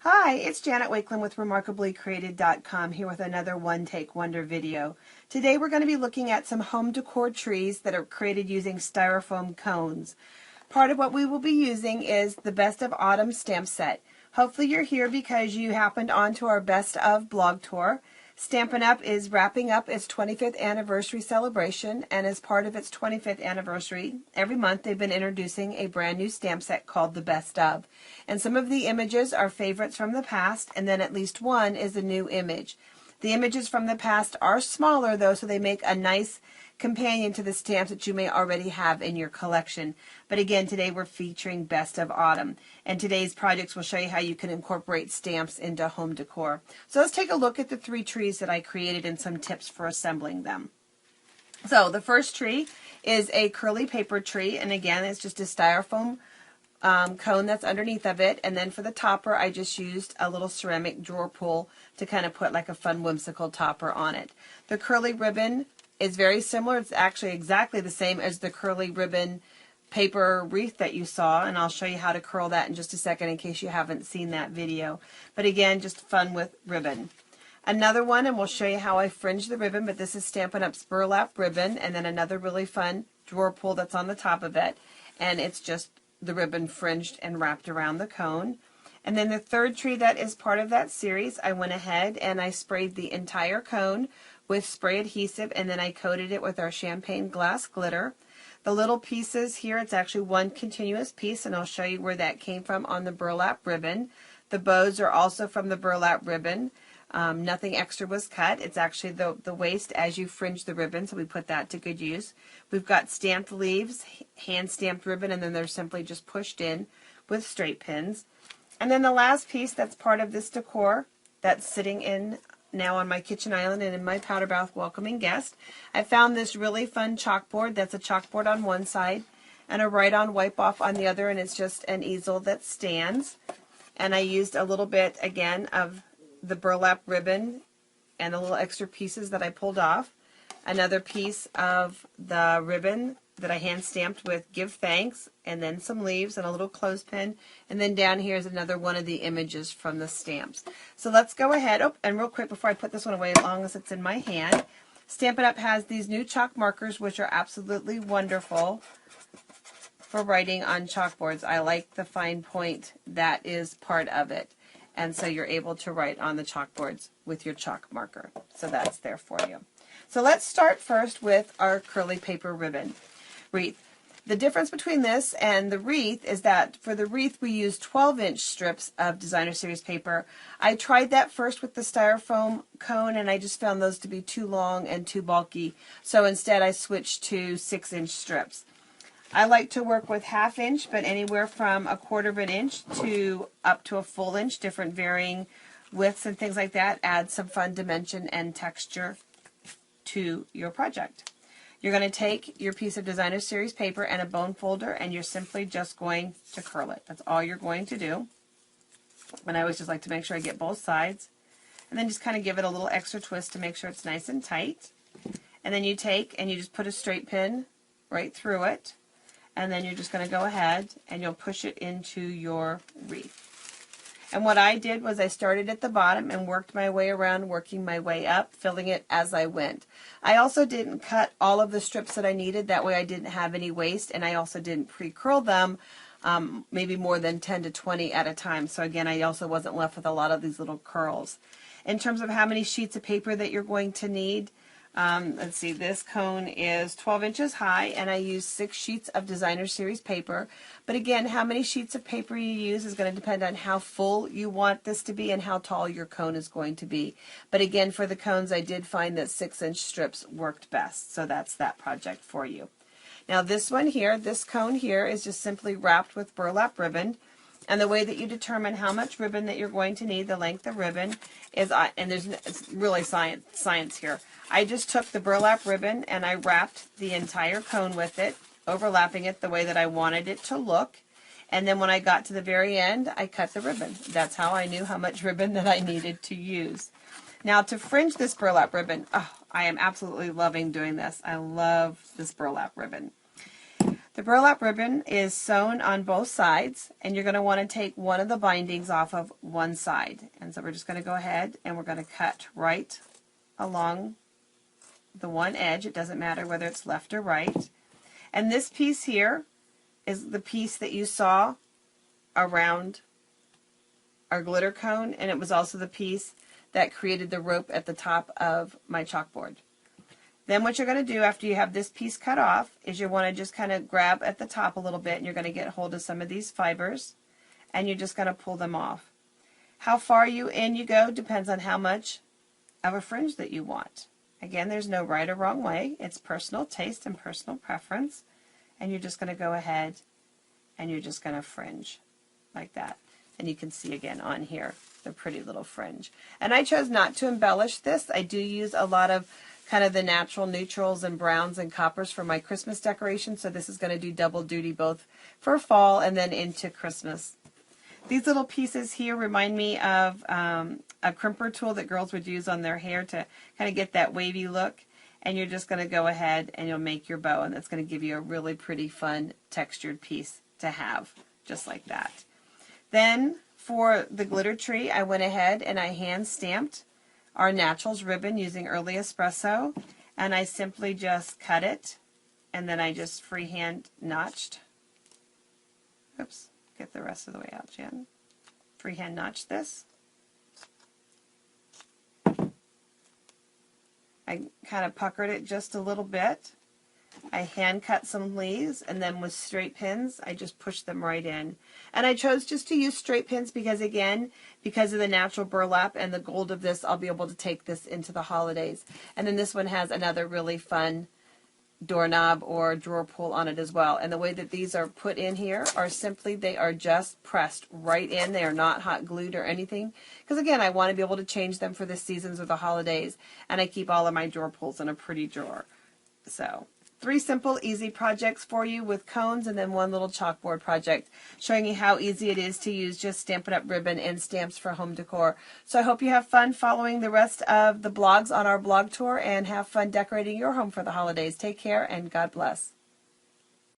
Hi, it's Janet Wakeland with RemarkablyCreated.com here with another One Take Wonder video. Today we're going to be looking at some home decor trees that are created using styrofoam cones. Part of what we will be using is the Best of Autumn stamp set. Hopefully you're here because you happened onto our Best of blog tour. Stampin' Up! Is wrapping up its 25th anniversary celebration, and as part of its 25th anniversary, every month they've been introducing a brand new stamp set called the Best Of. And some of the images are favorites from the past, and then at least one is a new image. The images from the past are smaller though, so they make a nice companion to the stamps that you may already have in your collection. But again, today we're featuring Best of Autumn. And today's projects will show you how you can incorporate stamps into home decor. So let's take a look at the three trees that I created and some tips for assembling them. So the first tree is a curly paper tree, and again, it's just a styrofoam cone that's underneath of it, and then for the topper I just used a little ceramic drawer pull to kind of put like a fun whimsical topper on it. The curly ribbon is very similar. It's actually exactly the same as the curly ribbon paper wreath that you saw, and I'll show you how to curl that in just a second in case you haven't seen that video. But again, just fun with ribbon. Another one, and we'll show you how I fringe the ribbon, but this is Stampin' Up's burlap ribbon, and then another really fun drawer pull that's on the top of it, and it's just the ribbon fringed and wrapped around the cone. And then the third tree that is part of that series, I went ahead and I sprayed the entire cone with spray adhesive, and then I coated it with our champagne glass glitter. The little pieces here, it's actually one continuous piece, and I'll show you where that came from on the burlap ribbon. The bows are also from the burlap ribbon. Nothing extra was cut. It's actually the waist as you fringe the ribbon, so we put that to good use. We've got stamped leaves, hand-stamped ribbon, and then they're simply just pushed in with straight pins. And then the last piece that's part of this decor that's sitting in now on my kitchen island and in my powder bath welcoming guest, I found this really fun chalkboard that's a chalkboard on one side and a write-on wipe-off on the other, and it's just an easel that stands. And I used a little bit, again, of the burlap ribbon and the little extra pieces that I pulled off. Another piece of the ribbon that I hand stamped with Give Thanks, and then some leaves and a little clothespin, and then down here is another one of the images from the stamps. So let's go ahead, and real quick before I put this one away, as long as it's in my hand, Stampin' Up! Has these new chalk markers which are absolutely wonderful for writing on chalkboards. I like the fine point that is part of it. And so you're able to write on the chalkboards with your chalk marker. So that's there for you. So let's start first with our curly paper ribbon wreath. The difference between this and the wreath is that for the wreath we use 12-inch strips of designer series paper. I tried that first with the styrofoam cone, and I just found those to be too long and too bulky. So instead I switched to 6-inch strips. I like to work with 1/2 inch, but anywhere from 1/4 inch to up to a full inch, different varying widths and things like that. Add some fun dimension and texture to your project. You're going to take your piece of designer series paper and a bone folder, and you're simply just going to curl it. That's all you're going to do. And I always just like to make sure I get both sides. And then just kind of give it a little extra twist to make sure it's nice and tight. And then you take and you just put a straight pin right through it. And then you're just going to go ahead and you'll push it into your wreath. And what I did was I started at the bottom and worked my way around, working my way up, filling it as I went. I also didn't cut all of the strips that I needed. That way I didn't have any waste, and I also didn't pre-curl them, maybe more than 10 to 20 at a time. So again, I also wasn't left with a lot of these little curls. In terms of how many sheets of paper that you're going to need, let's see, this cone is 12 inches high, and I use 6 sheets of designer series paper. But again, how many sheets of paper you use is going to depend on how full you want this to be and how tall your cone is going to be. But again, for the cones, I did find that 6-inch strips worked best. So that's that project for you. Now this one here, this cone here, is just simply wrapped with burlap ribbon. And the way that you determine how much ribbon that you're going to need, the length of ribbon, is, and it's really science here. I just took the burlap ribbon and I wrapped the entire cone with it, overlapping it the way that I wanted it to look. And then when I got to the very end, I cut the ribbon. That's how I knew how much ribbon that I needed to use. Now to fringe this burlap ribbon, oh, I am absolutely loving doing this. I love this burlap ribbon. The burlap ribbon is sewn on both sides, and you're going to want to take one of the bindings off of one side. And so we're just going to go ahead and we're going to cut right along the one edge. It doesn't matter whether it's left or right. And this piece here is the piece that you saw around our glitter cone, and it was also the piece that created the rope at the top of my chalkboard. Then what you're going to do after you have this piece cut off is you want to just kind of grab at the top a little bit, and you're going to get hold of some of these fibers, and you're just going to pull them off. How far you go depends on how much of a fringe that you want. Again, there's no right or wrong way. It's personal taste and personal preference. And you're just going to go ahead and you're just going to fringe like that. And you can see again on here the pretty little fringe. And I chose not to embellish this. I do use a lot of kind of the natural neutrals and browns and coppers for my Christmas decoration. So this is going to do double duty both for fall and then into Christmas. These little pieces here remind me of a crimper tool that girls would use on their hair to kind of get that wavy look. And you're just going to go ahead and you'll make your bow, and that's going to give you a really pretty fun textured piece to have, just like that. Then for the glitter tree, I went ahead and I hand stamped our Naturals ribbon using Early Espresso, and I simply just cut it, and then I just freehand notched. Oops, get the rest of the way out, Jen. Freehand notched this. I kind of puckered it just a little bit. I hand cut some leaves, and then with straight pins, I just pushed them right in. And I chose just to use straight pins because, again, because of the natural burlap and the gold of this, I'll be able to take this into the holidays. And then this one has another really fun doorknob or drawer pull on it as well. And the way that these are put in here are simply, they are just pressed right in. They are not hot glued or anything. Because again, I want to be able to change them for the seasons or the holidays. And I keep all of my drawer pulls in a pretty drawer. So 3 simple, easy projects for you with cones, and then 1 little chalkboard project showing you how easy it is to use just Stampin' Up! Ribbon and stamps for home decor. So I hope you have fun following the rest of the blogs on our blog tour and have fun decorating your home for the holidays. Take care and God bless.